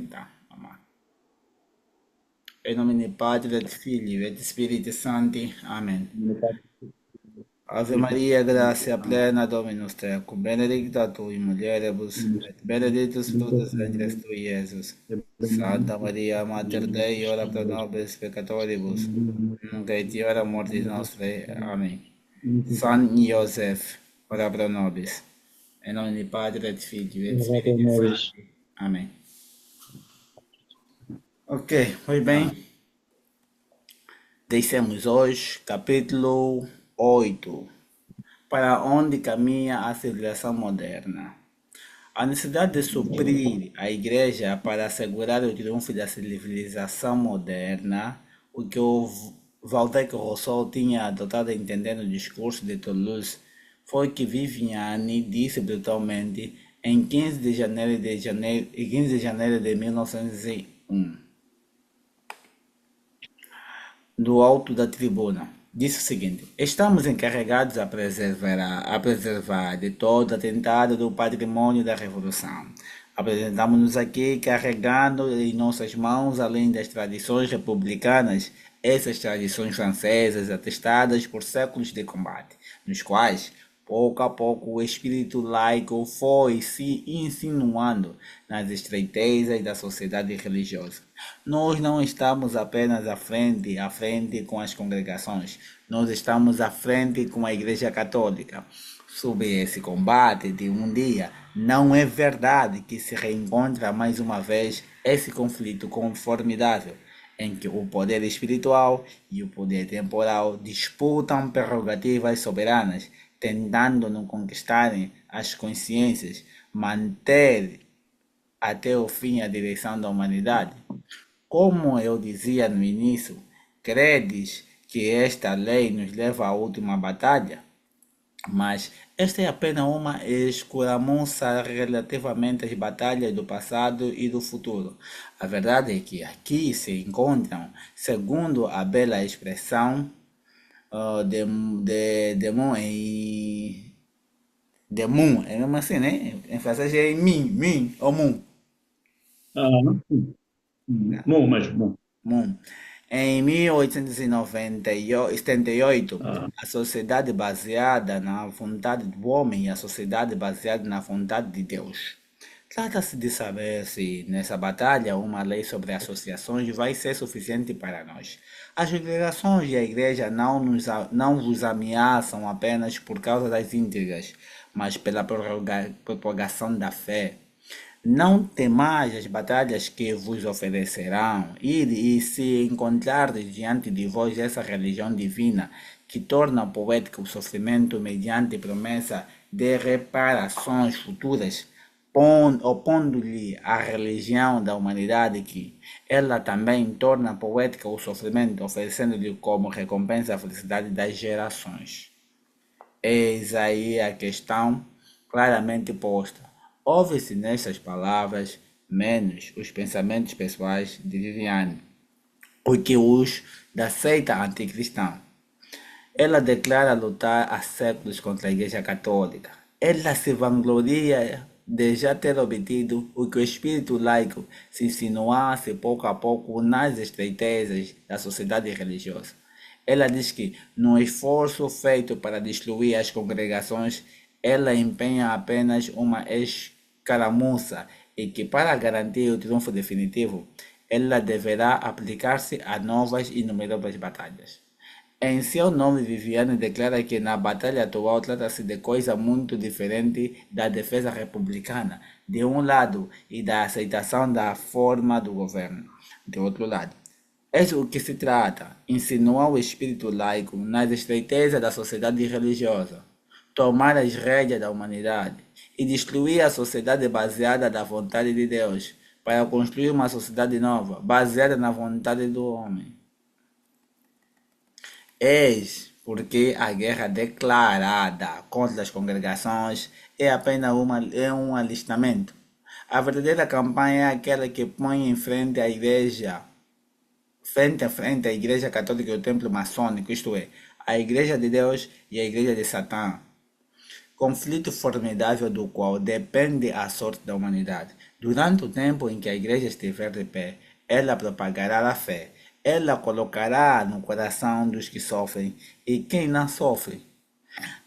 então. Amém. Em nome do Padre, do Filho e do Espírito Santo. Amém. Ave Maria, gracia plena, Dominus tecum, benedicta tu in mulieribus, et benedictus fructus ventris tui, Iesus. Santa Maria, Mater Dei, ora pro nobis peccatoribus, nunc et in hora mortis nostrae. Amém. San Joseph, ora pro nobis. Em nome do Padre, do Filho e do Espírito Santo. Amém. Ok, muito bem. Descemos hoje, capítulo 8. Para onde caminha a civilização moderna? A necessidade de suprir a Igreja para assegurar o triunfo da civilização moderna, o que o Waldeck Rousseau tinha adotado entendendo o discurso de Toulouse, foi que Viviani disse brutalmente em 15 de janeiro de 1901, do alto da tribuna. Disse o seguinte: estamos encarregados a preservar de todo atentado do patrimônio da Revolução. Apresentamos-nos aqui carregando em nossas mãos, além das tradições republicanas, essas tradições francesas atestadas por séculos de combate, nos quais, pouco a pouco, o espírito laico foi se insinuando nas estreitezas da sociedade religiosa. Nós não estamos apenas à frente com as congregações, nós estamos à frente com a Igreja Católica. Sobre esse combate de um dia, não é verdade que se reencontra mais uma vez esse conflito conformidável, em que o poder espiritual e o poder temporal disputam prerrogativas soberanas, tentando não conquistarem as consciências, manter até o fim a direção da humanidade. Como eu dizia no início, credes que esta lei nos leva à última batalha? Mas esta é apenas uma escaramuça relativamente às batalhas do passado e do futuro. A verdade é que aqui se encontram, segundo a bela expressão de Moon de Moon, é mesmo assim, né? Em francês é min, ou Moon. Bom, mas bom. Moon. Em 1878, Ah, a sociedade baseada na vontade do homem e a sociedade baseada na vontade de Deus. Trata-se de saber se, nessa batalha, uma lei sobre associações vai ser suficiente para nós. As congregações e a igreja não vos ameaçam apenas por causa das intrigas, mas pela propagação da fé. Não temais as batalhas que vos oferecerão, e se encontrardes diante de vós essa religião divina que torna poético o sofrimento mediante promessa de reparações futuras, opondo-lhe a religião da humanidade que ela também torna poética o sofrimento, oferecendo-lhe como recompensa a felicidade das gerações. Eis aí a questão claramente posta. Ouve-se nestas palavras menos os pensamentos pessoais de Viviane, o que os da seita anticristã. Ela declara lutar há séculos contra a Igreja Católica. Ela se vangloria de já ter obtido o que o espírito laico se insinuasse pouco a pouco nas estreitezas da sociedade religiosa. Ela diz que, no esforço feito para destruir as congregações, ela empenha apenas uma escaramuça e que, para garantir o triunfo definitivo, ela deverá aplicar-se a novas e numerosas batalhas. Em seu nome, Viviane declara que na batalha atual trata-se de coisa muito diferente da defesa republicana, de um lado, e da aceitação da forma do governo, de outro lado. Eis o que se trata: insinuar o espírito laico nas estreitezas da sociedade religiosa, tomar as rédeas da humanidade e destruir a sociedade baseada na vontade de Deus, para construir uma sociedade nova, baseada na vontade do homem. Eis porque a guerra declarada contra as congregações é apenas um alistamento. A verdadeira campanha é aquela que põe em frente a igreja, frente a frente a igreja católica e o templo maçônico, isto é, a igreja de Deus e a igreja de Satã. conflito formidável do qual depende a sorte da humanidade. Durante o tempo em que a igreja estiver de pé, ela propagará a fé. Ela colocará no coração dos que sofrem e quem não sofre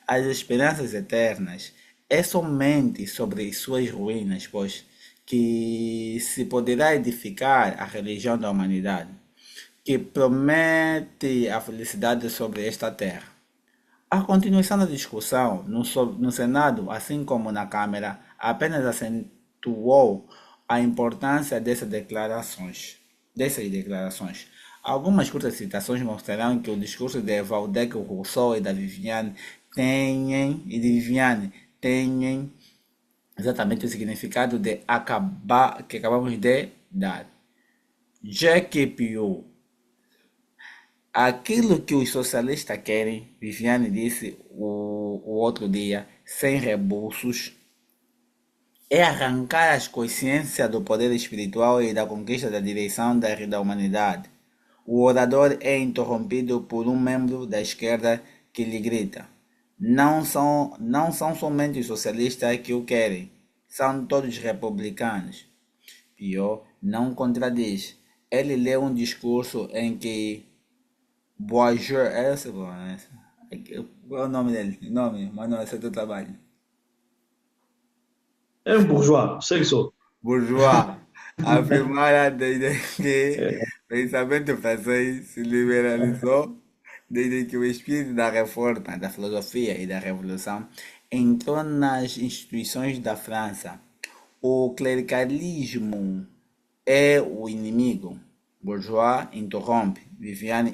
as esperanças eternas. É somente sobre suas ruínas, pois, que se poderá edificar a religião da humanidade, que promete a felicidade sobre esta terra. A continuação da discussão no Senado, assim como na Câmara, apenas acentuou a importância dessas declarações. Algumas curtas citações mostrarão que o discurso de Valdec Rousseau e de Viviane têm exatamente o significado de acabar que acabamos de dar. Jacques Piot. Aquilo que os socialistas querem, Viviane disse o outro dia, sem rebuços, é arrancar as consciências do poder espiritual e da conquista da direção da humanidade. O orador é interrompido por um membro da esquerda que lhe grita: não são somente os socialistas que o querem, são todos republicanos. Pior, não contradiz. Ele lê um discurso em que Bourgeois, essa, bom, essa. Qual é o nome dele? O nome, mas não, esse é do trabalho. É um bourgeois, sei que sou. Bourgeois afirmara desde que É, o pensamento francês se liberalizou, desde que o espírito da reforma, da filosofia e da revolução entrou nas instituições da França. O clericalismo é o inimigo. Bourgeois interrompe, Viviane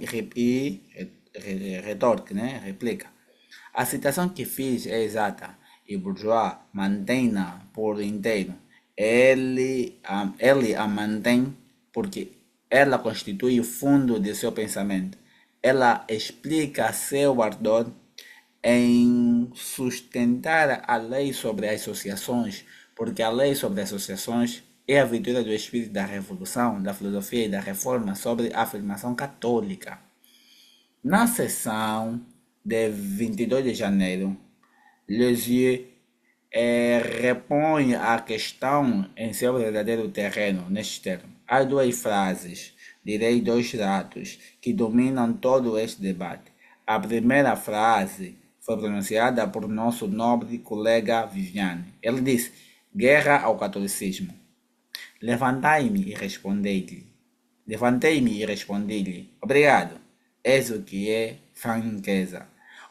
retorque, né? Replica. A citação que fiz é exata e Bourgeois mantém-na por inteiro. Ele a mantém porque ela constitui o fundo de seu pensamento. Ela explica seu ardor em sustentar a lei sobre as associações, porque a lei sobre as associações é a vitória do espírito da revolução, da filosofia e da reforma sobre a afirmação católica. Na sessão de 22 de janeiro, Lisieux repõe a questão em seu verdadeiro terreno, neste termo. Há duas frases, direi dois dados, que dominam todo este debate. A primeira frase foi pronunciada por nosso nobre colega Viviane. Ele disse: guerra ao catolicismo. Levantai-me e respondei-lhe. Levantei-me e respondi-lhe: obrigado. És o que é franqueza.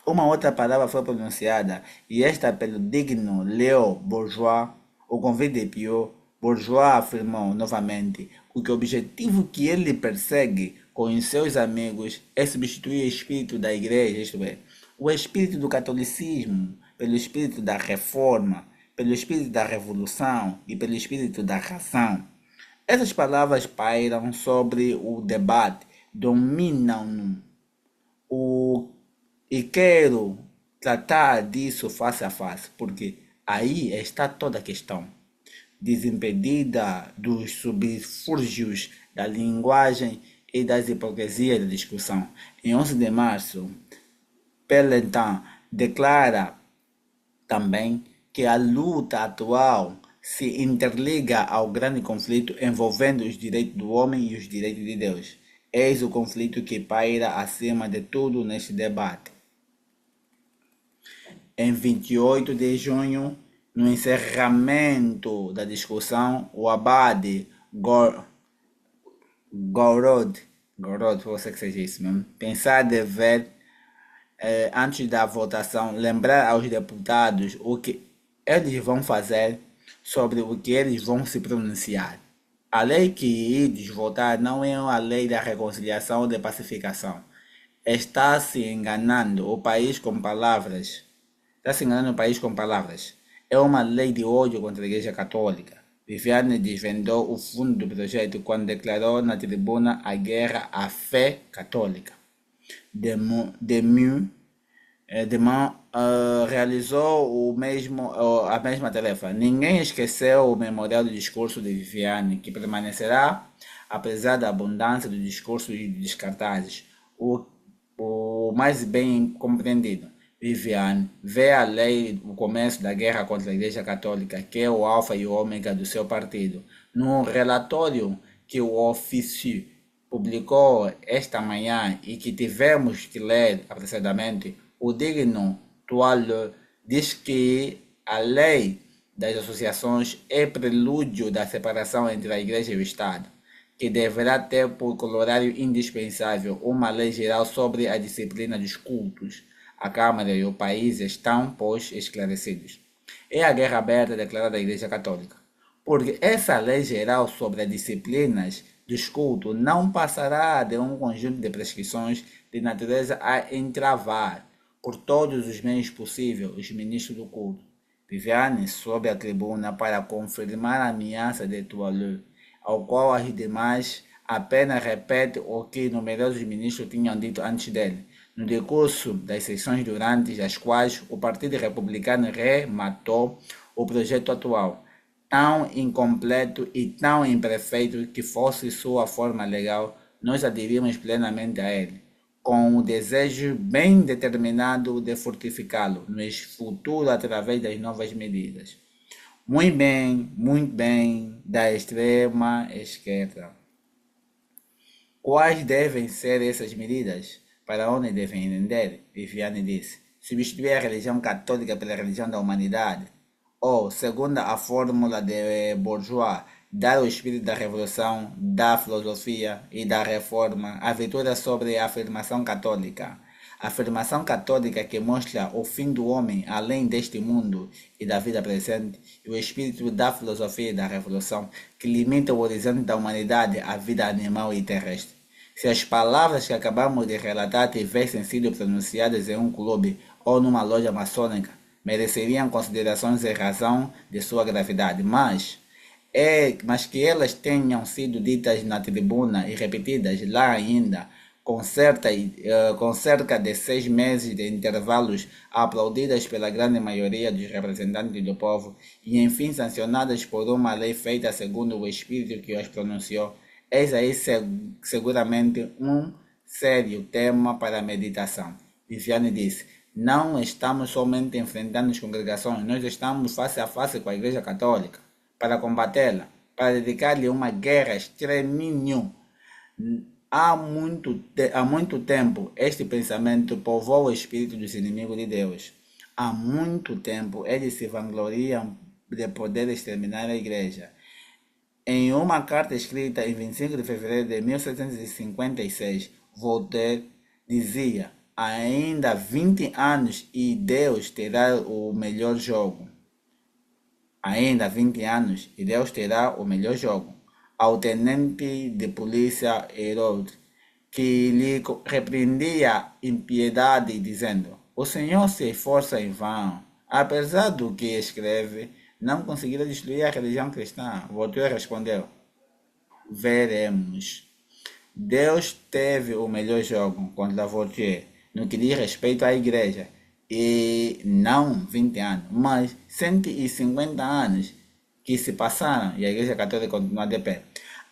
Uma outra palavra foi pronunciada, e esta pelo digno Léo Bourgeois. O convite de Piot, Bourgeois afirmou novamente que o objetivo que ele persegue com os seus amigos é substituir o espírito da igreja, isto é, o espírito do catolicismo, pelo espírito da reforma, pelo espírito da revolução e pelo espírito da razão. Essas palavras pairam sobre o debate, dominam-no. O, e quero tratar disso face a face, porque aí está toda a questão. Desimpedida dos subterfúgios da linguagem e das hipocrisias da discussão. Em 11 de março, Pelletan declara também que a luta atual se interliga ao grande conflito envolvendo os direitos do homem e os direitos de Deus. Eis o conflito que paira acima de tudo neste debate. Em 28 de junho, no encerramento da discussão, o abade Gorod, você que seja isso mesmo, pensar dever antes da votação, lembrar aos deputados o que eles vão fazer sobre o que eles vão se pronunciar. A lei que eles votar não é uma lei da reconciliação ou de pacificação. Está se enganando o país com palavras. Está se enganando o país com palavras. É uma lei de ódio contra a Igreja Católica. Viviane desvendou o fundo do projeto quando declarou na tribuna a guerra à fé católica. Demieux realizou a mesma tarefa. Ninguém esqueceu o memorial do discurso de Viviane, que permanecerá, apesar da abundância dos discursos descartáveis, o mais bem compreendido. Viviane, vê a lei, o começo da guerra contra a Igreja Católica, que é o alfa e o ômega do seu partido. No relatório que o ofício publicou esta manhã e que tivemos que ler apressadamente, o digno Toile diz que a lei das associações é prelúdio da separação entre a Igreja e o Estado, que deverá ter por corolário indispensável uma lei geral sobre a disciplina dos cultos. A Câmara e o país estão, pois, esclarecidos. É a guerra aberta declarada da Igreja Católica, porque essa lei geral sobre as disciplinas dos cultos não passará de um conjunto de prescrições de natureza a entravar, por todos os meios possíveis, os ministros do culto. Viviane sobe a tribuna para confirmar a ameaça de Toileau, ao qual as demais apenas repete o que numerosos ministros tinham dito antes dele, no decurso das sessões durante as quais o Partido Republicano rematou o projeto atual, tão incompleto e tão imperfeito que fosse sua forma legal, nós aderimos plenamente a ele, com o desejo bem determinado de fortificá-lo no futuro através das novas medidas. Muito bem, da extrema esquerda. Quais devem ser essas medidas? Para onde devem entender? Viviane disse. Substituir a religião católica pela religião da humanidade. Ou, segundo a fórmula de Bourgeois, dar o espírito da revolução, da filosofia e da reforma, a vitória sobre a afirmação católica. A afirmação católica que mostra o fim do homem além deste mundo e da vida presente, e o espírito da filosofia e da revolução que limita o horizonte da humanidade à vida animal e terrestre. Se as palavras que acabamos de relatar tivessem sido pronunciadas em um clube ou numa loja maçônica, mereceriam considerações em razão de sua gravidade, mas que elas tenham sido ditas na tribuna e repetidas lá ainda, com cerca de 6 meses de intervalos, aplaudidas pela grande maioria dos representantes do povo e enfim sancionadas por uma lei feita segundo o espírito que as pronunciou, eis aí seguramente um sério tema para a meditação. Viviane disse, não estamos somente enfrentando as congregações, nós estamos face a face com a Igreja Católica, para combatê-la, para dedicar-lhe uma guerra extermínio. Há muito tempo, este pensamento povoa o espírito dos inimigos de Deus. Há muito tempo, eles se vangloriam de poder exterminar a igreja. Em uma carta escrita em 25 de fevereiro de 1756, Voltaire dizia: ainda 20 anos e Deus terá o melhor jogo. Ainda 20 anos e Deus terá o melhor jogo. Ao tenente de polícia Herold, que lhe repreendia impiedade, dizendo: o senhor se esforça em vão. Apesar do que escreve, não conseguirá destruir a religião cristã. Voltaire respondeu: veremos. Deus teve o melhor jogo contra Voltaire no que diz respeito à igreja. E não 20 anos, mas 150 anos que se passaram e a Igreja Católica continua de pé.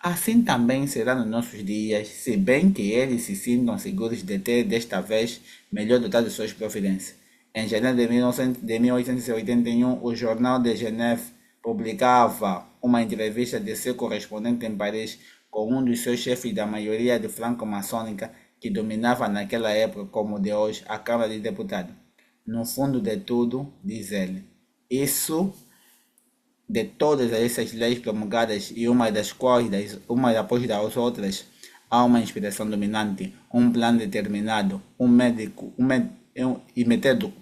Assim também será nos nossos dias, se bem que eles se sintam seguros de ter desta vez melhor dotado de suas providências. Em janeiro de 1881, o Jornal de Geneve publicava uma entrevista de seu correspondente em Paris com um dos seus chefes da maioria de franco-maçônica que dominava naquela época, como de hoje, a Câmara de Deputados. No fundo de tudo, diz ele, isso de todas essas leis promulgadas e uma das quais, uma após das outras, há uma inspiração dominante, um plano determinado, e metódico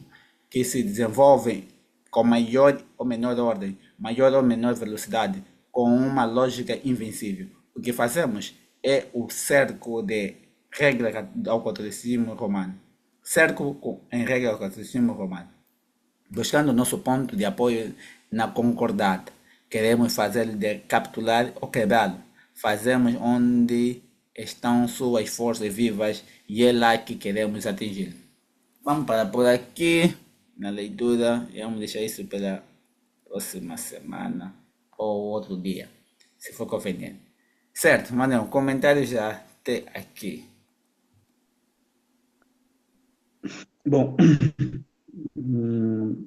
que se desenvolve com maior ou menor ordem, maior ou menor velocidade, com uma lógica invencível. O que fazemos é o cerco de regra ao catolicismo romano. Cerco em regra ao catolicismo romano. Buscando nosso ponto de apoio na concordata. Queremos fazer de capturar ou quebrá-lo. Fazemos onde estão suas forças vivas e é lá que queremos atingir. Vamos parar por aqui na leitura e vamos deixar isso pela próxima semana ou outro dia, se for conveniente. Certo, Manuel, comentários já até aqui. Bom, Hum,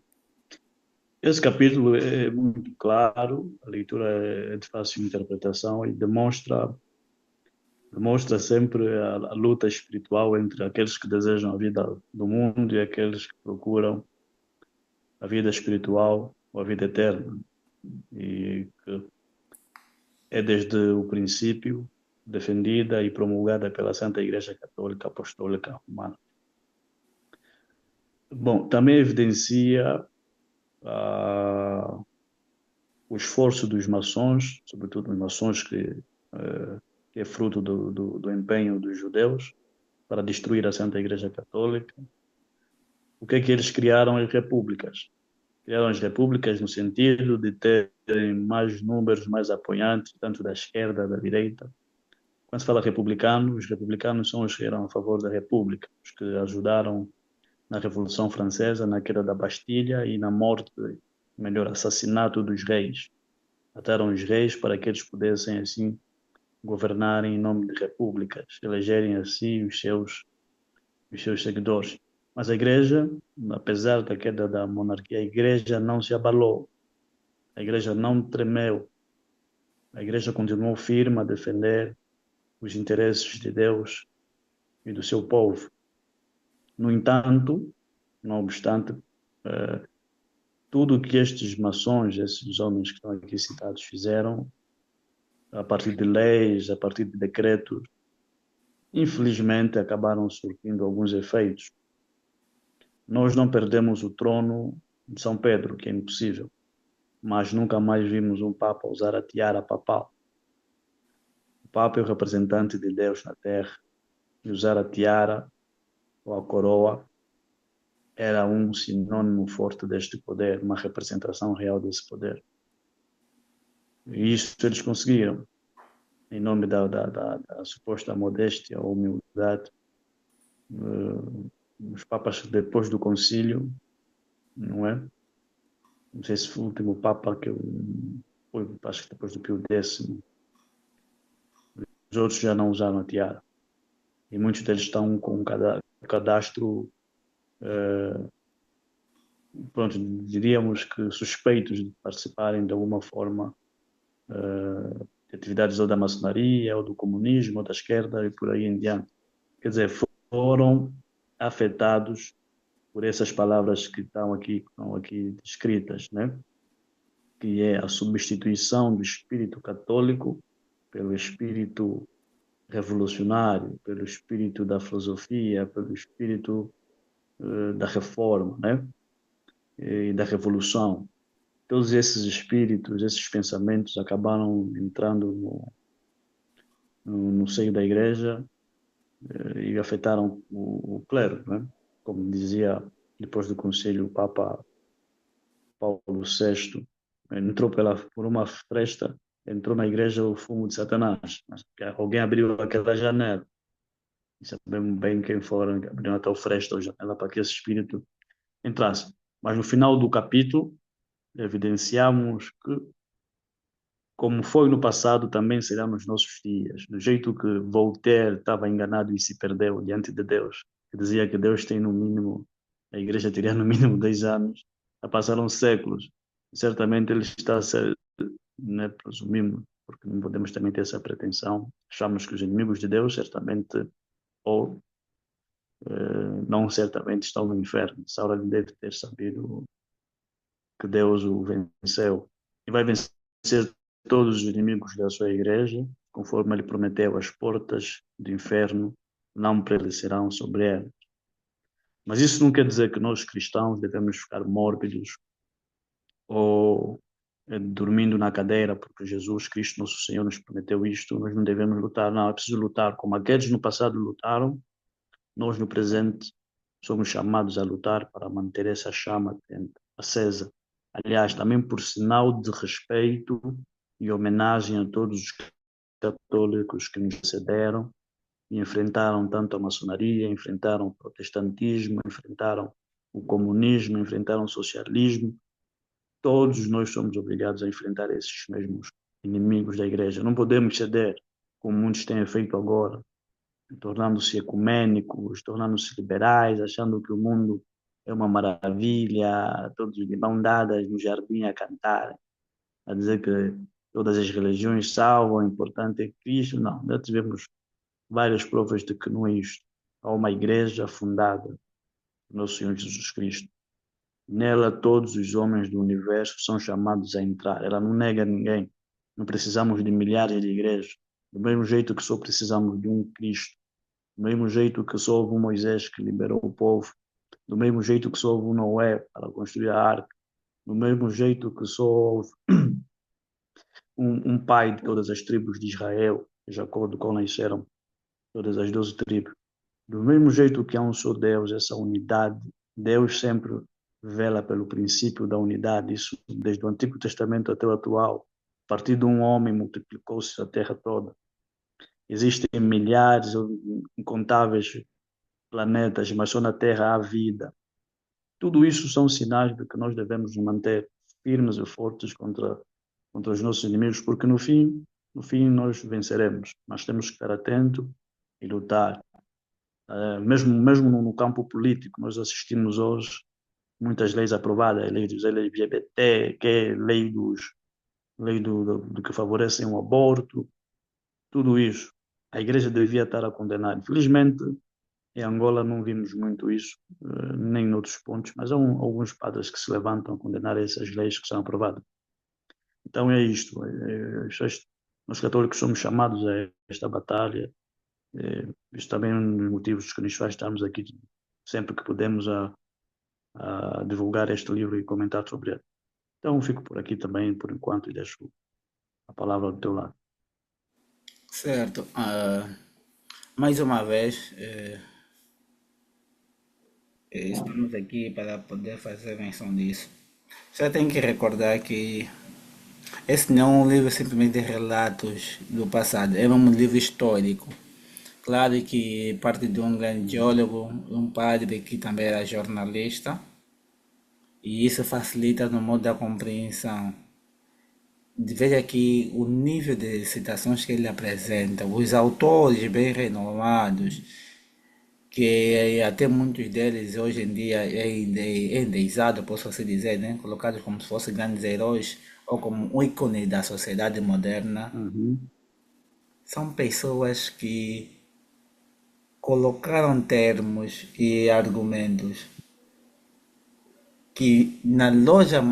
Esse capítulo é muito claro, a leitura é de fácil interpretação e demonstra sempre a luta espiritual entre aqueles que desejam a vida do mundo e aqueles que procuram a vida espiritual ou a vida eterna. E que é desde o princípio defendida e promulgada pela Santa Igreja Católica Apostólica Romana. Bom, também evidencia ah, o esforço dos maçons, sobretudo os maçons que é fruto do empenho dos judeus para destruir a Santa Igreja Católica. O que é que eles criaram? As repúblicas. Criaram as repúblicas no sentido de terem mais números, mais apoiantes, tanto da esquerda, da direita. Quando se fala republicano, os republicanos são os que eram a favor da república, os que ajudaram na Revolução Francesa, na queda da Bastilha e na morte, melhor, assassinato dos reis. Mataram os reis para que eles pudessem, assim, governarem em nome de repúblicas, elegerem assim os seus seguidores. Mas a igreja, apesar da queda da monarquia, a igreja não se abalou, a igreja não tremeu, a igreja continuou firme a defender os interesses de Deus e do seu povo. No entanto, não obstante, eh, tudo o que estes maçons, esses homens que estão aqui citados, fizeram, a partir de leis, a partir de decretos, infelizmente acabaram surtindo alguns efeitos. Nós não perdemos o trono de São Pedro, que é impossível, mas nunca mais vimos um Papa usar a tiara papal. O Papa é o representante de Deus na Terra e usar a tiara ou a coroa era um sinônimo forte deste poder, uma representação real desse poder. E isso eles conseguiram, em nome da suposta modéstia ou humildade. Os papas, depois do concílio, não é? Não sei se foi o último papa que foi, acho que depois do Pio X, os outros já não usaram a tiara. E muitos deles estão com um cadastro, pronto, diríamos que suspeitos de participarem de alguma forma de atividades ou da maçonaria, ou do comunismo, ou da esquerda e por aí em diante. Quer dizer, foram afetados por essas palavras que estão aqui descritas, né? Que é a substituição do espírito católico pelo espírito revolucionário, pelo espírito da filosofia, pelo espírito da reforma, né? E da revolução. Todos esses espíritos, esses pensamentos acabaram entrando no seio da igreja e afetaram o clero, né? Como dizia depois do concílio o Papa Paulo VI, entrou por uma fresta, entrou na igreja o fumo de Satanás. Mas alguém abriu aquela janela. E sabemos bem quem foram que abriram até o fresta ou janela para que esse espírito entrasse. Mas no final do capítulo, evidenciamos que, como foi no passado, também será nos nossos dias. Do jeito que Voltaire estava enganado e se perdeu diante de Deus, que dizia que Deus tem no mínimo, a igreja teria no mínimo 10 anos, já passaram séculos. Certamente ele está a ser, né, presumimos, porque não podemos também ter essa pretensão, achamos que os inimigos de Deus certamente, ou não certamente, estão no inferno. Saulo deve ter sabido que Deus o venceu e vai vencer todos os inimigos da sua igreja, conforme ele prometeu, as portas do inferno não prevalecerão sobre ela. Mas isso não quer dizer que nós cristãos devemos ficar mórbidos ou dormindo na cadeira, porque Jesus Cristo, nosso Senhor, nos prometeu isto. Nós não devemos lutar, não, é preciso lutar como aqueles no passado lutaram. Nós no presente somos chamados a lutar para manter essa chama acesa. Aliás, também por sinal de respeito e homenagem a todos os católicos que nos precederam e enfrentaram tanto a maçonaria, enfrentaram o protestantismo, enfrentaram o comunismo, enfrentaram o socialismo. Todos nós somos obrigados a enfrentar esses mesmos inimigos da igreja. Não podemos ceder, como muitos têm feito agora, tornando-se ecumênicos, tornando-se liberais, achando que o mundo é uma maravilha, todos de mão dadas no jardim a cantar, a dizer que todas as religiões salvam, o importante é Cristo. Não, já tivemos várias provas de que não é isto. Há uma igreja fundada por nosso Senhor Jesus Cristo. Nela todos os homens do universo são chamados a entrar. Ela não nega ninguém. Não precisamos de milhares de igrejas. Do mesmo jeito que só precisamos de um Cristo. Do mesmo jeito que só houve um Moisés que liberou o povo. Do mesmo jeito que só houve um Noé para construir a arca. Do mesmo jeito que só houve um pai de todas as tribos de Israel, Jacó, do qual nasceram todas as 12 tribos. Do mesmo jeito que há um só Deus, essa unidade, Deus sempre vela pelo princípio da unidade, isso desde o Antigo Testamento até o atual. A partir de um homem multiplicou-se a terra toda. Existem milhares, incontáveis planetas, mas só na Terra há vida. Tudo isso são sinais de que nós devemos nos manter firmes e fortes contra os nossos inimigos, porque no fim nós venceremos, mas temos que estar atento e lutar. Mesmo no campo político, nós assistimos hoje muitas leis aprovadas, a lei dos LGBT, que é lei do que favorecem o aborto, tudo isso. A igreja devia estar a condenar. Infelizmente, em Angola não vimos muito isso, nem noutros pontos, mas há alguns padres que se levantam a condenar essas leis que são aprovadas. Então é isto. Nós católicos somos chamados a esta batalha. Isto também é um dos motivos que nos faz estarmos aqui sempre que podemos a divulgar este livro e comentar sobre ele. Então fico por aqui também por enquanto e deixo a palavra do teu lado. Certo. Mais uma vez, estamos aqui para poder fazer menção disso. Você tem que recordar que esse não é um livro simplesmente de relatos do passado, é um livro histórico. Claro que parte de um grande geólogo, um padre que também era jornalista, e isso facilita no modo da compreensão. Veja que o nível de citações que ele apresenta, os autores bem renomados, que até muitos deles hoje em dia é endeusado, posso assim dizer, né? Colocados como se fossem grandes heróis ou como um ícone da sociedade moderna, Uhum. são pessoas que colocaram termos e argumentos que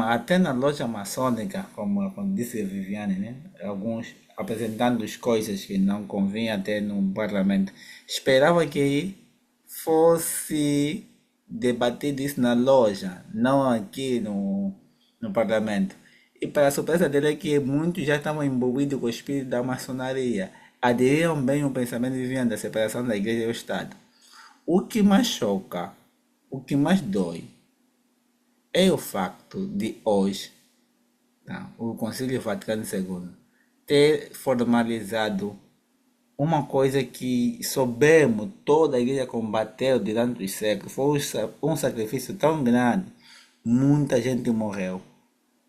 até na loja maçônica, como disse Viviane, né? Alguns apresentando as coisas que não convinha ter no parlamento, esperava que fosse debatido isso na loja, não aqui no parlamento. E para a surpresa dele é que muitos já estavam envolvidos com o espírito da maçonaria, aderiam bem ao pensamento de Viviane da separação da igreja e do Estado. O que mais choca, o que mais dói, é o facto de hoje, tá, o Concílio Vaticano II ter formalizado uma coisa que soubemos toda a igreja combateu durante os séculos. Foi um sacrifício tão grande. Muita gente morreu.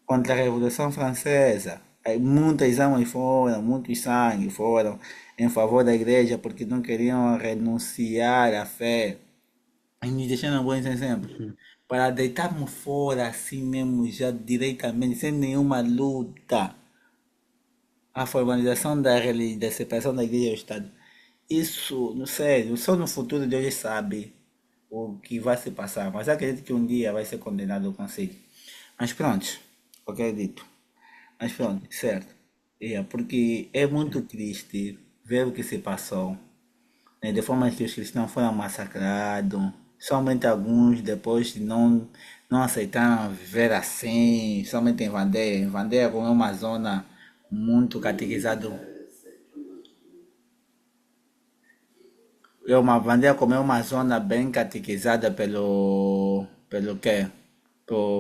Contra a Revolução Francesa, muitas almas foram, muitos sangue foram em favor da igreja porque não queriam renunciar à fé. E nos deixando bons exemplos. Uhum. Para deitarmos fora assim mesmo, já diretamente, sem nenhuma luta, a formalização da separação da igreja e do Estado. Isso, não sei, só no futuro Deus sabe o que vai se passar, mas acredito que um dia vai ser condenado o conselho. Mas pronto, eu acredito. Mas pronto, certo. Porque é muito triste ver o que se passou, né, de forma que os cristãos foram massacrados. Somente alguns depois não aceitaram viver assim, somente em Vandeia. Em Vandeia, como é uma zona muito catequizada, é uma Vandeia como é uma zona bem catequizada pelo quê?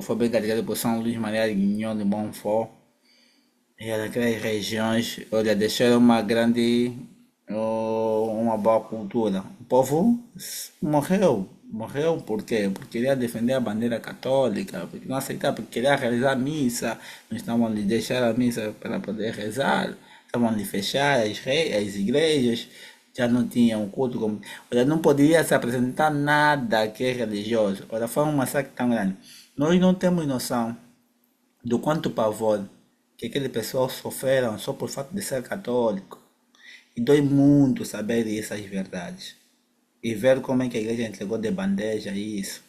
Foi bem catequizada por São Luís Maria de Guignon de Montfort. E aquelas regiões, olha, deixaram uma boa cultura. O povo morreu por quê? Porque queria defender a bandeira católica, porque não aceitava, porque queria realizar a missa, não estavam lhe deixar a missa para poder rezar, estavam lhe fechar as igrejas, já não tinha um culto, como, olha, não poderia se apresentar nada que é religioso. Olha, foi um massacre tão grande. Nós não temos noção do quanto pavor que aquele pessoal sofreram só por fato de ser católico. E dói muito saber essas verdades. E ver como é que a igreja entregou de bandeja isso.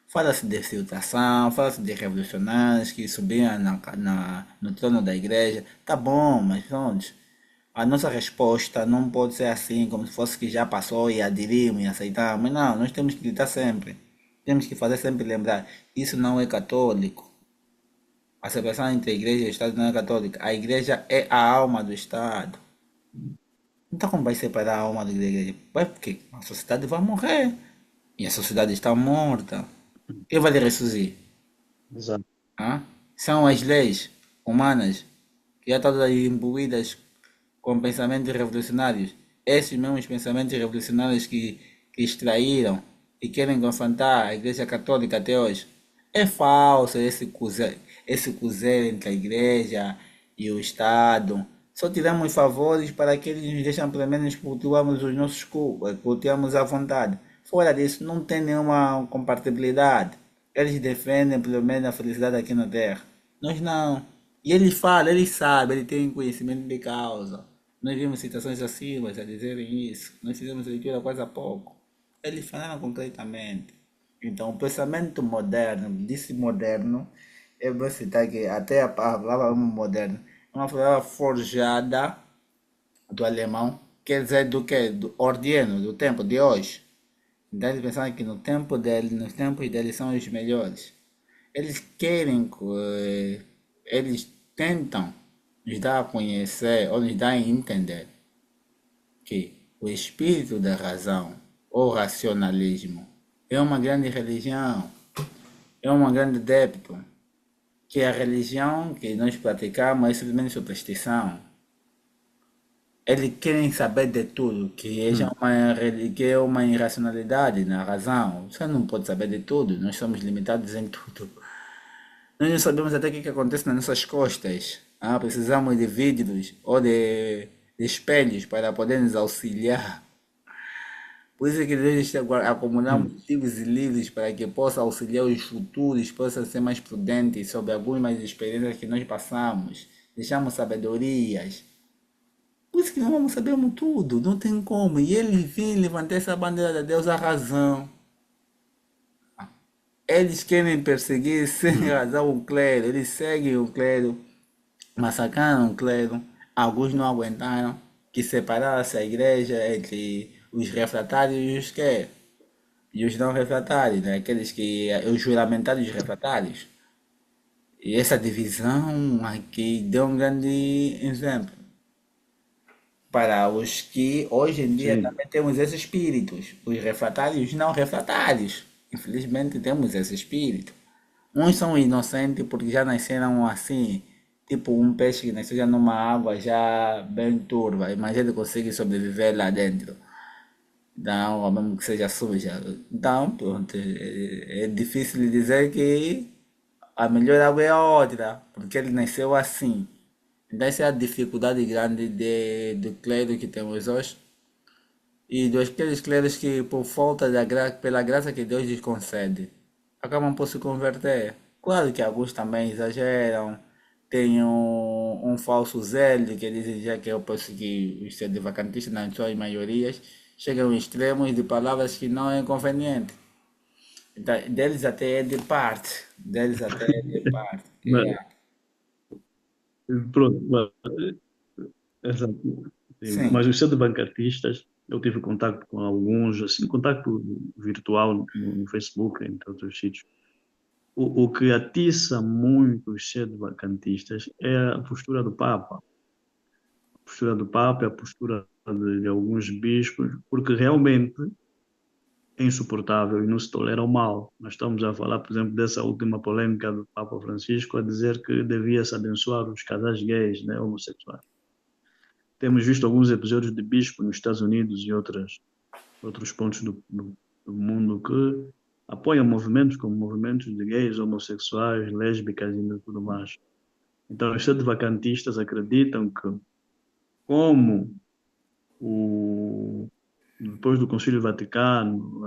Fala-se de filtração, fala-se de revolucionários que subiam no trono da igreja. Tá bom, mas pronto. A nossa resposta não pode ser assim, como se fosse que já passou e aderimos e aceitamos. Não, nós temos que gritar sempre. Temos que fazer sempre lembrar. Isso não é católico. A separação entre a igreja e o Estado não é católica. A igreja é a alma do Estado. Então como vai separar a alma da igreja? Vai porque a sociedade vai morrer. E a sociedade está morta. Quem vai lhe ressurgir? Exato. Hã? São as leis humanas que já estão aí imbuídas com pensamentos revolucionários. Esses mesmos pensamentos revolucionários que extraíram e querem confrontar a Igreja Católica até hoje. É falso esse cruzeiro entre a Igreja e o Estado. Só tiramos favores para que eles nos deixem pelo menos cultuarmos os nossos cultos, cultuarmos à vontade. Fora disso, não tem nenhuma compatibilidade. Eles defendem pelo menos a felicidade aqui na Terra. Nós não. E ele fala, ele sabe, ele tem conhecimento de causa. Nós vimos citações acima a dizerem isso. Nós fizemos leitura quase há pouco. Eles falaram concretamente. Então, o pensamento moderno, disse moderno, eu vou citar que até a palavra moderno é uma palavra forjada do alemão, quer dizer do que? Do ordeno, do tempo de hoje. Então, eles pensaram que no tempo dele, nos tempos deles são os melhores. Eles querem, eles tentam nos dar a conhecer ou nos dar a entender que o espírito da razão ou racionalismo é uma grande religião, é uma grande débito, que a religião que nós praticamos é simplesmente superstição. Eles querem saber de tudo, Hum. que é uma irracionalidade na razão. Você não pode saber de tudo, nós somos limitados em tudo. Nós não sabemos até o que acontece nas nossas costas. Ah, precisamos de vidros ou de espelhos para poder nos auxiliar. Por isso é que devemos acumulamos Hum. livros e livros para que possa auxiliar os futuros, possam ser mais prudentes sobre algumas experiências que nós passamos. Deixamos sabedorias. Por isso que não vamos saber tudo, não tem como. E ele vem levantar essa bandeira de Deus a razão. Eles querem perseguir sem Hum. razão o clero, eles seguem o clero, massacraram o clero, alguns não aguentaram, que separasse a igreja entre os refratários e os que? E os não refratários, né? Aqueles que, os juramentados refratários. E essa divisão aqui deu um grande exemplo para os que hoje em dia Sim. também temos esses espíritos, os refratários e os não refratários. Infelizmente temos esse espírito. Uns são inocentes porque já nasceram assim, tipo um peixe que nasceu já numa água já bem turva, mas ele consegue sobreviver lá dentro, da água mesmo que seja suja. Então, pronto, é difícil dizer que a melhor água é a outra, porque ele nasceu assim. Então, essa é a dificuldade grande do clero que temos hoje e dos aqueles clérigos que, por falta pela graça que Deus lhes concede, acabam por se converter. Claro que alguns também exageram, têm um falso zelo, que dizem já que eu penso que os sedevacantistas, nas suas maiorias, chegam a extremos de palavras que não é conveniente. Então, deles até é de parte, deles até é de parte. Mas, pronto, exato. Sim, Sim, mas os bancatistas, eu tive contato com alguns, assim, contato virtual no Facebook, entre outros sítios. O que atiça muito os bancatistas é a postura do Papa. A postura do Papa, a postura de alguns bispos, porque realmente é insuportável e não se tolera o mal. Nós estamos a falar, por exemplo, dessa última polêmica do Papa Francisco a dizer que devia-se abençoar os casais gays, né, homossexuais. Temos visto alguns episódios de bispo nos Estados Unidos e outros pontos do mundo que apoiam movimentos como movimentos de gays, homossexuais, lésbicas e tudo mais. Então, os vacantistas acreditam que, como O, depois do Concílio Vaticano,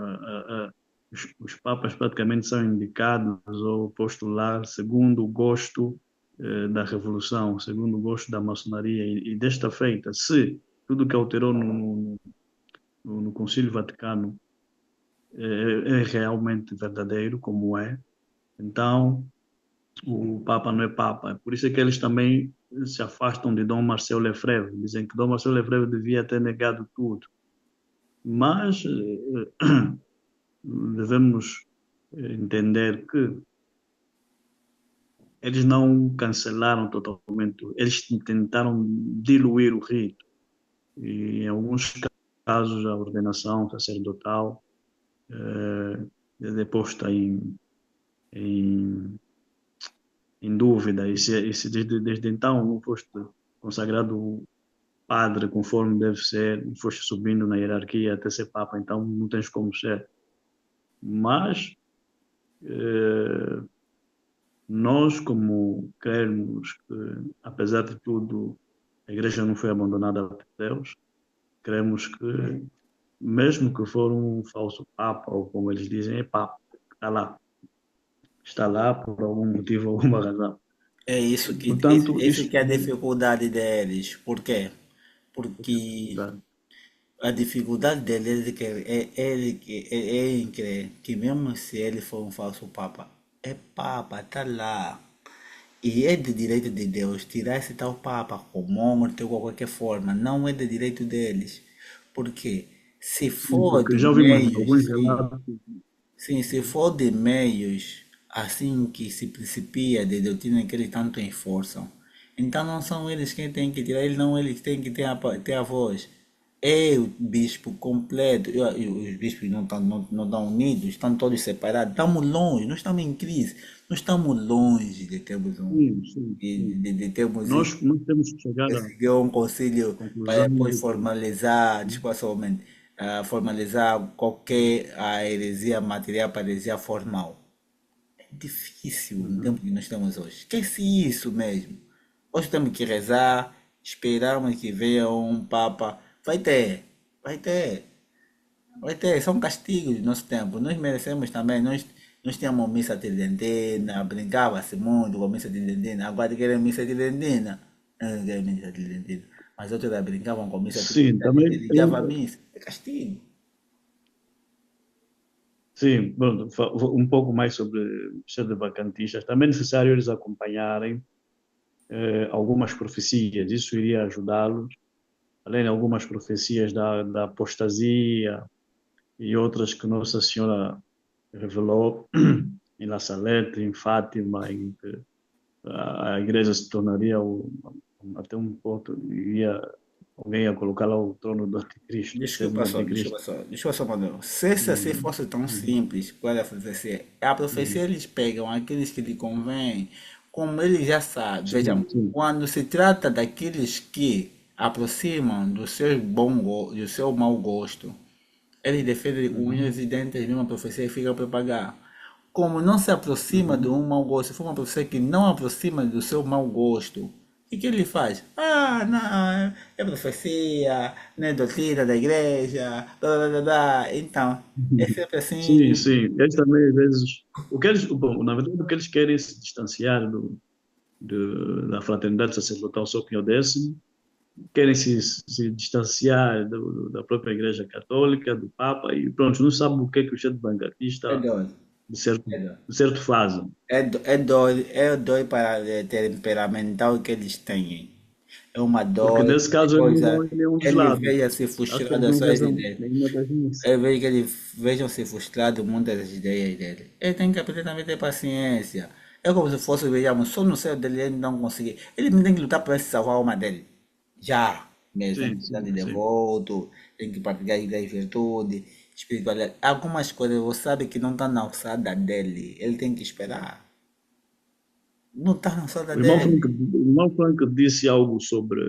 os papas praticamente são indicados ou postular segundo o gosto da Revolução, segundo o gosto da maçonaria. E desta feita, se tudo que alterou no Concílio Vaticano é realmente verdadeiro, como é, então o Papa não é Papa. É por isso é que eles também se afastam de Dom Marcelo Lefebvre. Dizem que Dom Marcelo Lefebvre devia ter negado tudo. Mas devemos entender que eles não cancelaram totalmente, eles tentaram diluir o rito. E em alguns casos a ordenação sacerdotal é posta em, em dúvida. E se desde então não foste consagrado padre conforme deve ser, e foste subindo na hierarquia até ser papa, então não tens como ser. Mas eh, nós, como cremos que, apesar de tudo, a igreja não foi abandonada por Deus, cremos que, mesmo que for um falso papa, ou como eles dizem, é papa, está lá por algum motivo, alguma razão. Portanto, esse isto que é a dificuldade deles. Por quê? Porque é a dificuldade dele é, de que, é em crer que mesmo se ele for um falso papa, é papa, está lá. E é de direito de Deus tirar esse tal papa com morte ou qualquer forma. Não é de direito deles. Porque se for porque de já ouvimos meios, alguns sim. relatos. Sim, se for de meios assim que se principia de doutrina que eles tanto enforçam, então não são eles quem têm que tirar, eles não eles têm que ter ter a voz. É o bispo completo, e os bispos não estão unidos, estão todos separados, estamos longe, não estamos em crise, não estamos longe de termos Sim, sim, sim. de termos Nós temos que chegar à conseguiu um conselho para conclusão depois de que formalizar, tipo somente, formalizar qualquer heresia material para heresia formal. É difícil no tempo uhum. que nós temos hoje. Esquece isso mesmo. Hoje temos que rezar, esperamos que venha um Papa. Vai ter, vai ter. São castigos do nosso tempo. Nós merecemos também. Nós tínhamos missa tridentina, brincava-se muito com missa tridentina. Agora querem missa tridentina. Não querem missa tridentina. Mas outros já brincavam com missa Sim, tridentina, nem também tem, ligava a missa. É castigo. sim, pronto, um pouco mais sobre ser de vacantistas. Também é necessário eles acompanharem algumas profecias. Isso iria ajudá-los, além de algumas profecias da apostasia e outras que Nossa Senhora revelou em La Salette, em Fátima, em que a igreja se tornaria até um ponto, alguém ia colocar lá o trono do anticristo, a sede do anticristo. Desculpa só, mano. Se esse assim Uhum. fosse tão Uhum. simples, qual é a profecia? A profecia Uhum. eles pegam aqueles que lhe convém, como eles já sabem. Vejam, Sim, sim. quando se trata daqueles que aproximam do seu mau gosto, eles defendem com Uhum. unhas e dentes a mesma profecia e ficam para pagar. Como não se aproxima de Uhum. um mau gosto, se for uma profecia que não aproxima do seu mau gosto, o que ele faz? Ah, não, é profecia, não é doutrina da igreja, blá, blá, blá, blá. Então, é Uhum. sempre Sim, assim. sim. Eles também, às vezes, bom, na verdade, o que eles querem é se distanciar da fraternidade sacerdotal São Pio X, querem se distanciar da própria Igreja Católica, do Papa, e pronto, não sabem o que é que o Estado É Bancatista, doido, de certo, é doido. de certo fazem. É doido para o temperamental que eles têm. É uma Porque dor, nesse caso eles depois não vão em nenhum dos ele lados. veja se Acho que frustrado eles das não suas rezam ideias. nenhuma das missas. Eu vejo que ele vejam se frustrado muitas das ideias dele. Ele tem que aprender também a ter paciência. É como se fosse, vejamos, só no céu dele ele não conseguir. Ele tem que lutar para se salvar a alma dele. Já. Mesmo, tem Sim, que dar sim, de sim. devoto, tem que praticar a virtude, espiritualidade. Algumas coisas você sabe que não está na alçada dele. Ele tem que esperar. Não está na alçada dele. O irmão Franco disse algo sobre.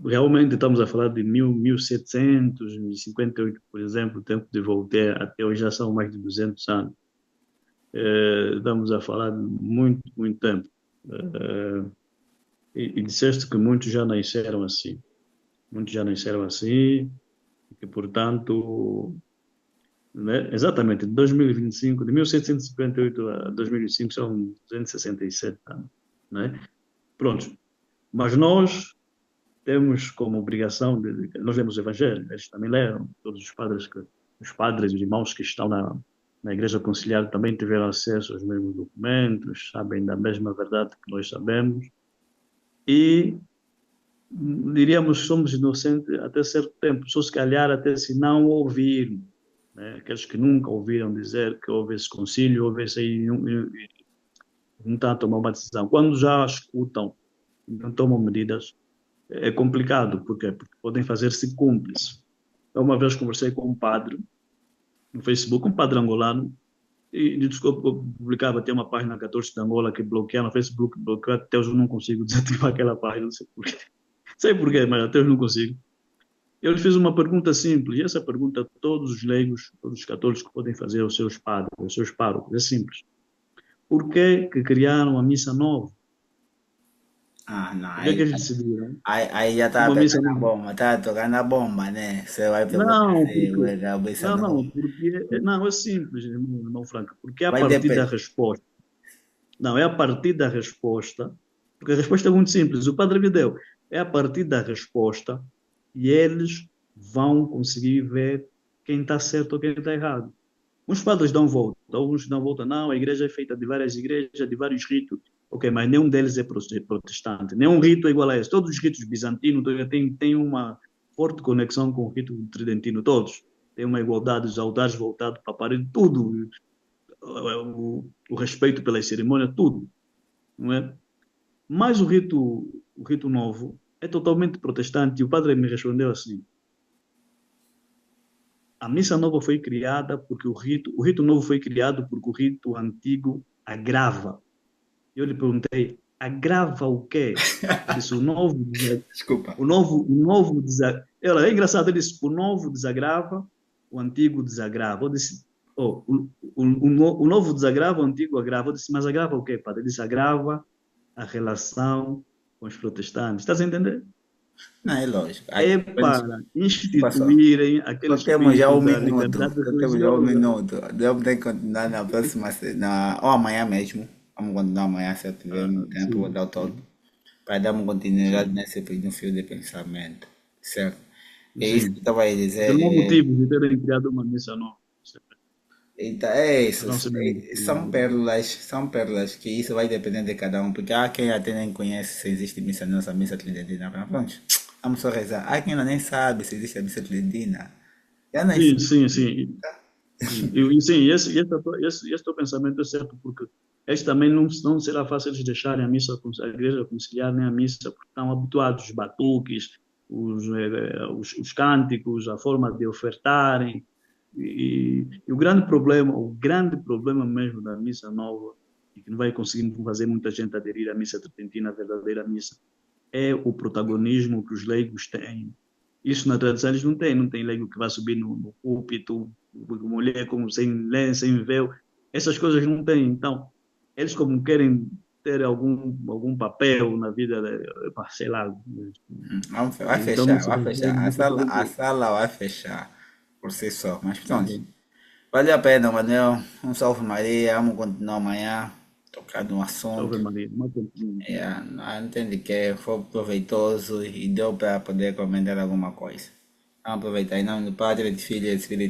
Realmente estamos a falar de 1758, por exemplo, o tempo de Voltaire, até hoje já são mais de 200 anos. Estamos a falar de muito, muito tempo. E disseste que muitos já nasceram assim. muitos já nasceram assim, e que, portanto, né, exatamente, de 2025, de 1758 a 2005 são 267 anos, né? Pronto, mas nós temos como obrigação, nós lemos o Evangelho, eles também leram, todos os padres, os irmãos que estão na Igreja Conciliar também tiveram acesso aos mesmos documentos, sabem da mesma verdade que nós sabemos, e diríamos somos inocentes até certo tempo, só se calhar até se não ouvirem, né? Aqueles que nunca ouviram dizer que houve esse concílio, houve esse aí, não estão a tomar uma decisão. Quando já escutam e não tomam medidas, é complicado. Por quê? Porque podem fazer-se cúmplices. Eu uma vez conversei com um padre no Facebook, um padre angolano, e desculpa, eu publicava, tem uma página 14 de Angola que bloqueia no Facebook, bloqueia, até hoje eu não consigo desativar aquela página, não sei porquê. Sei porquê, mas até hoje não consigo. Eu lhe fiz uma pergunta simples, e essa pergunta todos os leigos, todos os católicos podem fazer aos seus padres, aos seus párocos, é simples. Por que criaram a missa nova? Ah, não, Por que eles decidiram aí já tá uma missa pegando a nova? bomba, tá tocando a bomba, né? Você vai perguntar Não, se porque vai cabeça não, não. não, porque não, é simples, irmão Franco, porque é a Vai partir da depender. resposta. Não, é a partir da resposta, porque a resposta é muito simples, o padre me deu. É a partir da resposta e eles vão conseguir ver quem está certo ou quem está errado. Uns padres dão volta, alguns dão volta, não, a igreja é feita de várias igrejas, de vários ritos. Ok, mas nenhum deles é protestante, nenhum rito é igual a esse. Todos os ritos bizantinos têm uma forte conexão com o rito tridentino, todos. Tem uma igualdade, os altares voltados para a parede, tudo. O respeito pelas cerimônias, tudo. Não é? Mas o rito novo é totalmente protestante. E o padre me respondeu assim: a missa nova foi criada porque o rito novo foi criado porque o rito antigo agrava. Eu lhe perguntei, agrava o quê? Ele disse, Desculpa. o novo é engraçado, ele disse, o novo desagrava, o antigo desagrava. Eu disse, oh, o novo desagrava, o antigo agrava. Eu disse, mas agrava o quê, padre? Ele disse, agrava a relação com os protestantes. Estás a entender? Não, é lógico. É Aqui, para tipo só, instituírem aquele só temos já espírito um da minuto. liberdade Só temos já um religiosa. minuto. Devo ter que continuar na próxima, ou amanhã mesmo. Vamos continuar amanhã se eu tiver Ah, um tempo, vou sim, dar o todo. sim, Para darmos continuidade sim, nesse no fio de pensamento. Certo? É isso que eu sim. estava a Porque não há dizer. motivo de terem criado uma missa nova. Então, é Mas isso. não se deve. São pérolas que isso vai depender de cada um. Porque há quem até nem conhece se existe missa nossa, missa tridentina. Pronto, vamos só rezar. Há quem ainda nem sabe se existe a missa tridentina. Já não Sim, existe. sim, sim. Sim, sim, esse teu pensamento é certo, porque eles também não será fácil eles deixarem a igreja conciliar nem a missa, porque estão habituados, os batuques, os cânticos, a forma de ofertarem. E o grande problema mesmo da missa nova, e que não vai conseguir fazer muita gente aderir à missa tridentina, a verdadeira missa, é o protagonismo que os leigos têm. Isso na tradição eles não tem leigo que vai subir no púlpito, mulher como sem lenço, sem véu, essas coisas não tem. Então, eles como querem ter algum papel na vida, sei lá, Vai então não fechar, se vai fechar. consegue muito A fazer. sala vai fechar por si só. Mas pronto. Valeu a pena, Manuel. Um salve Maria. Vamos continuar amanhã. Tocar no Salve assunto. Maria. Uma continua. É, não entende que foi proveitoso e deu para poder comentar alguma coisa. Vamos aproveitar em nome do Padre, do Filho e do Espírito